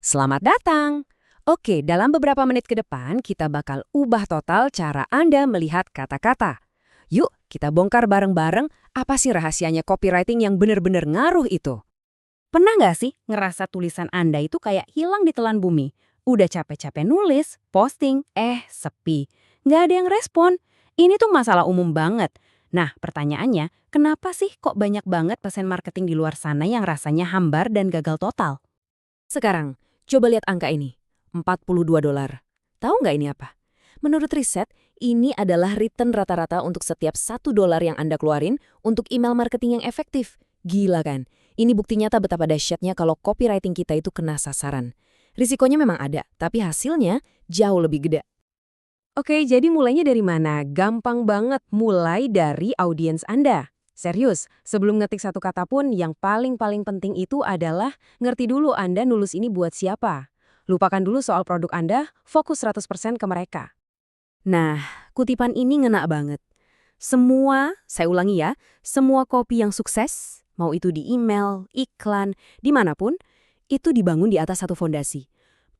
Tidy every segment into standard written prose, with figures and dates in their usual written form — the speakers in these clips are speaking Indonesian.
Selamat datang! Oke, dalam beberapa menit ke depan kita bakal ubah total cara Anda melihat kata-kata. Yuk, kita bongkar bareng-bareng apa sih rahasianya copywriting yang benar-benar ngaruh itu. Pernah nggak sih ngerasa tulisan Anda itu kayak hilang di telan bumi? Udah capek-capek nulis, posting, sepi. Nggak ada yang respon. Ini tuh masalah umum banget. Nah, pertanyaannya, kenapa sih kok banyak banget pesan marketing di luar sana yang rasanya hambar dan gagal total? Sekarang, coba lihat angka ini. $42. Tahu nggak ini apa? Menurut riset, ini adalah return rata-rata untuk setiap $1 yang Anda keluarin untuk email marketing yang efektif. Gila kan? Ini bukti nyata betapa dahsyatnya kalau copywriting kita itu kena sasaran. Risikonya memang ada, tapi hasilnya jauh lebih gede. Oke, jadi mulainya dari mana? Gampang banget, mulai dari audiens Anda. Serius, sebelum ngetik satu kata pun, yang paling penting itu adalah ngerti dulu Anda nulis ini buat siapa. Lupakan dulu soal produk Anda, fokus 100% ke mereka. Nah, kutipan ini ngena banget. Saya ulangi ya, semua copy yang sukses, mau itu di email, iklan, dimanapun, itu dibangun di atas satu fondasi.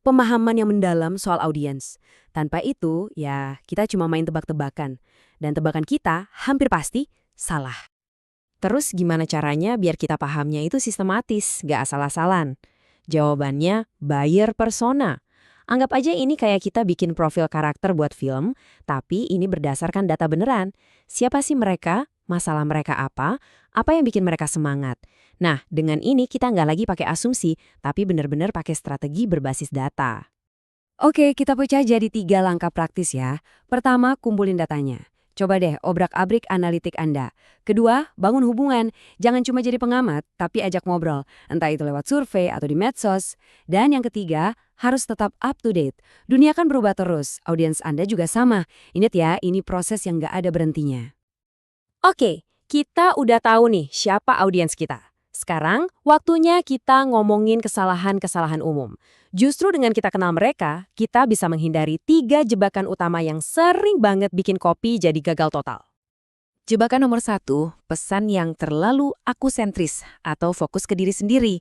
Pemahaman yang mendalam soal audiens. Tanpa itu, ya kita cuma main tebak-tebakan. Dan tebakan kita hampir pasti salah. Terus gimana caranya biar kita pahamnya itu sistematis, gak asal-asalan? Jawabannya, buyer persona. Anggap aja ini kayak kita bikin profil karakter buat film, tapi ini berdasarkan data beneran. Siapa sih mereka? Masalah mereka apa? Apa yang bikin mereka semangat? Nah, dengan ini kita nggak lagi pakai asumsi, tapi benar-benar pakai strategi berbasis data. Oke, kita pecah jadi 3 langkah praktis ya. Pertama, kumpulin datanya. Coba deh obrak-abrik analitik Anda. Kedua, bangun hubungan. Jangan cuma jadi pengamat, tapi ajak ngobrol. Entah itu lewat survei atau di medsos. Dan yang ketiga, harus tetap up to date. Dunia kan berubah terus, audiens Anda juga sama. Ingat ya, ini proses yang nggak ada berhentinya. Oke, kita udah tahu nih siapa audiens kita. Sekarang, waktunya kita ngomongin kesalahan-kesalahan umum. Justru dengan kita kenal mereka, kita bisa menghindari 3 jebakan utama yang sering banget bikin copy jadi gagal total. Jebakan nomor 1, pesan yang terlalu akusentris atau fokus ke diri sendiri.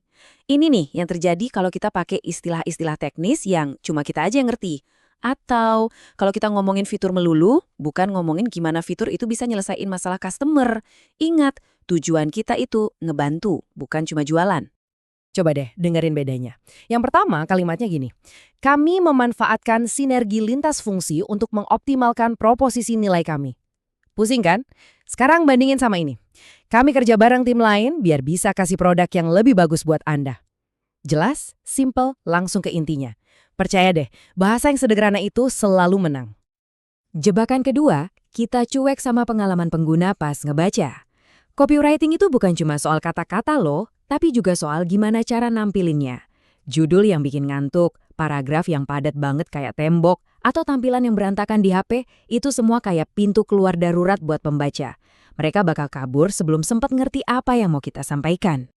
Ini nih yang terjadi kalau kita pakai istilah-istilah teknis yang cuma kita aja yang ngerti. Atau kalau kita ngomongin fitur melulu, bukan ngomongin gimana fitur itu bisa nyelesain masalah customer. Ingat, tujuan kita itu ngebantu, bukan cuma jualan. Coba deh dengerin bedanya. Yang pertama kalimatnya gini, kami memanfaatkan sinergi lintas fungsi untuk mengoptimalkan proposisi nilai kami. Pusing kan? Sekarang bandingin sama ini. Kami kerja bareng tim lain biar bisa kasih produk yang lebih bagus buat Anda. Jelas, simple, langsung ke intinya. Percaya deh, bahasa yang sederhana itu selalu menang. Jebakan kedua, kita cuek sama pengalaman pengguna pas ngebaca. Copywriting itu bukan cuma soal kata-kata loh, tapi juga soal gimana cara nampilinnya. Judul yang bikin ngantuk, paragraf yang padat banget kayak tembok, atau tampilan yang berantakan di HP, itu semua kayak pintu keluar darurat buat pembaca. Mereka bakal kabur sebelum sempat ngerti apa yang mau kita sampaikan.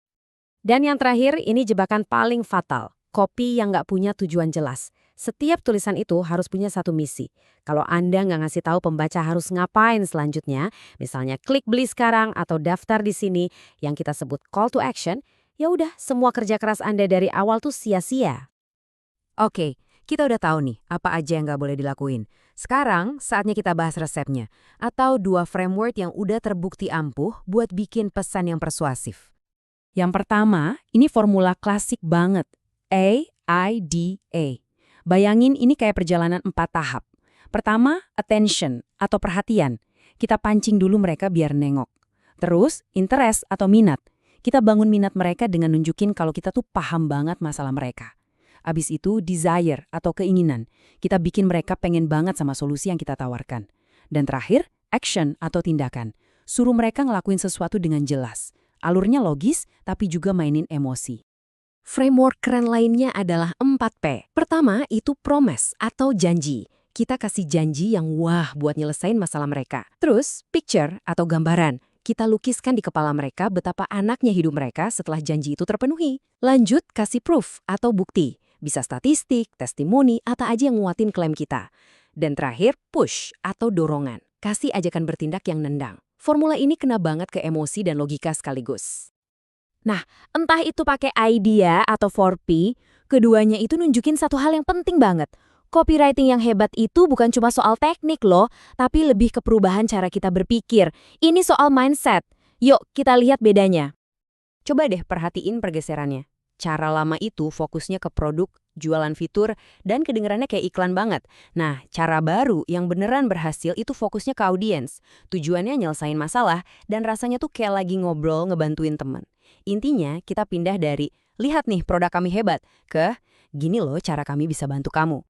Dan yang terakhir, ini jebakan paling fatal. Copy yang nggak punya tujuan jelas. Setiap tulisan itu harus punya satu misi. Kalau Anda nggak ngasih tahu pembaca harus ngapain selanjutnya, misalnya klik beli sekarang atau daftar di sini yang kita sebut call to action, ya udah semua kerja keras Anda dari awal tuh sia-sia. Oke, kita udah tahu nih apa aja yang nggak boleh dilakuin. Sekarang saatnya kita bahas resepnya, atau 2 framework yang udah terbukti ampuh buat bikin pesan yang persuasif. Yang pertama, ini formula klasik banget. AIDA. Bayangin ini kayak perjalanan 4 tahap. Pertama, attention atau perhatian. Kita pancing dulu mereka biar nengok. Terus, interest atau minat. Kita bangun minat mereka dengan nunjukin kalau kita tuh paham banget masalah mereka. Abis itu, desire atau keinginan. Kita bikin mereka pengen banget sama solusi yang kita tawarkan. Dan terakhir, action atau tindakan. Suruh mereka ngelakuin sesuatu dengan jelas. Alurnya logis, tapi juga mainin emosi. Framework keren lainnya adalah 4P. Pertama, itu promise atau janji. Kita kasih janji yang wah buat nyelesain masalah mereka. Terus, picture atau gambaran. Kita lukiskan di kepala mereka betapa anaknya hidup mereka setelah janji itu terpenuhi. Lanjut, kasih proof atau bukti. Bisa statistik, testimoni, atau aja yang nguatin klaim kita. Dan terakhir, push atau dorongan. Kasih ajakan bertindak yang nendang. Formula ini kena banget ke emosi dan logika sekaligus. Nah, entah itu pakai idea atau 4P, keduanya itu nunjukin satu hal yang penting banget. Copywriting yang hebat itu bukan cuma soal teknik loh, tapi lebih ke perubahan cara kita berpikir. Ini soal mindset. Yuk, kita lihat bedanya. Coba deh perhatiin pergeserannya. Cara lama itu fokusnya ke produk, jualan fitur, dan kedengarannya kayak iklan banget. Nah, cara baru yang beneran berhasil itu fokusnya ke audiens. Tujuannya nyelesain masalah, dan rasanya tuh kayak lagi ngobrol ngebantuin temen. Intinya, kita pindah dari, lihat nih produk kami hebat, ke, gini loh cara kami bisa bantu kamu.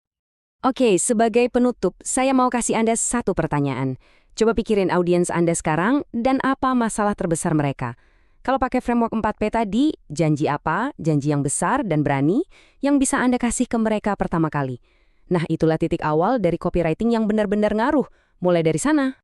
Oke, sebagai penutup, saya mau kasih Anda satu pertanyaan. Coba pikirin audiens Anda sekarang dan apa masalah terbesar mereka. Kalau pakai framework 4P tadi, janji apa, janji yang besar dan berani, yang bisa Anda kasih ke mereka pertama kali. Nah, itulah titik awal dari copywriting yang benar-benar ngaruh. Mulai dari sana.